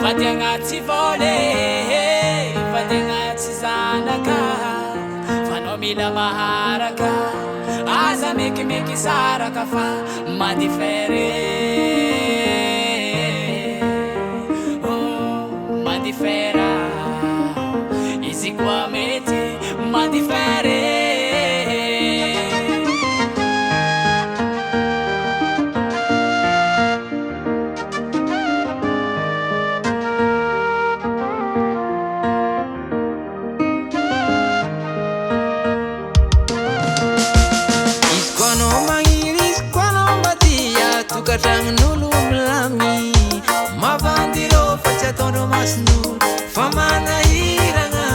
Fadiagna tsy voly, fadiagna tsy zanaka, fanao mila maharaka, aza mekimeky saraka fa mandifere, mandifera, izy koa mety mandifere. Nulu mlami mavandiro facciatono masnu famana iranga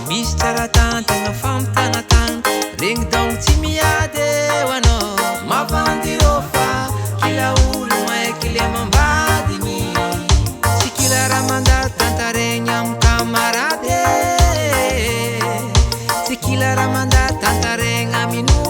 mistara tanta na famtana tan ring dong timiade wano mavandiro fa kila ulu mai kila mambadini sikila ramanda tanta renyam kamarade sikila ramanda tanta renga minulo.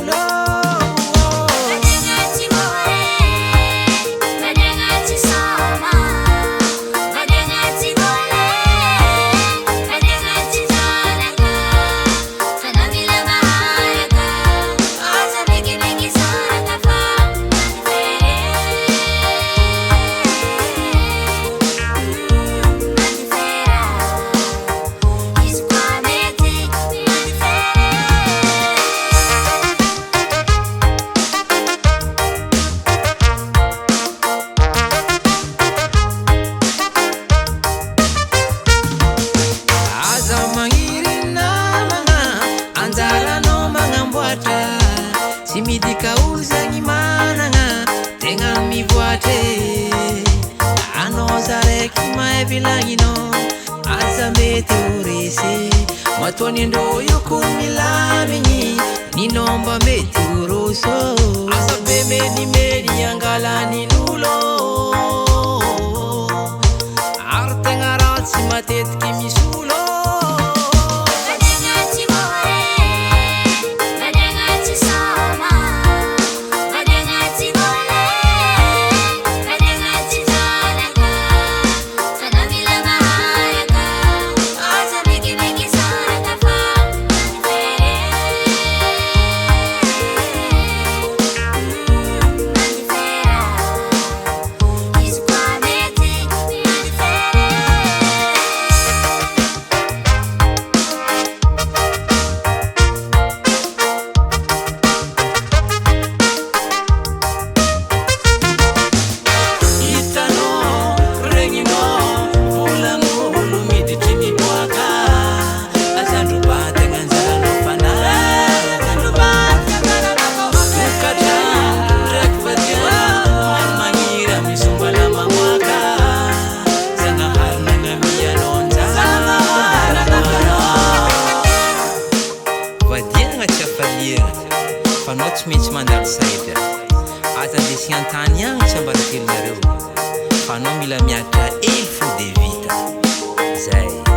Simidika uzangi mananga tenga mivoate ano zareki maevilangino azamete urese matoni ndo yuku milamini ninomba meti uroso asabe meni meni angalani nulo artenga ratsi matetki misulo. Fanao tsy maintsy mandalo saida aza ndesy antany agny tsy ambarakelonareo fanao mila miatra ely fo de vita zay.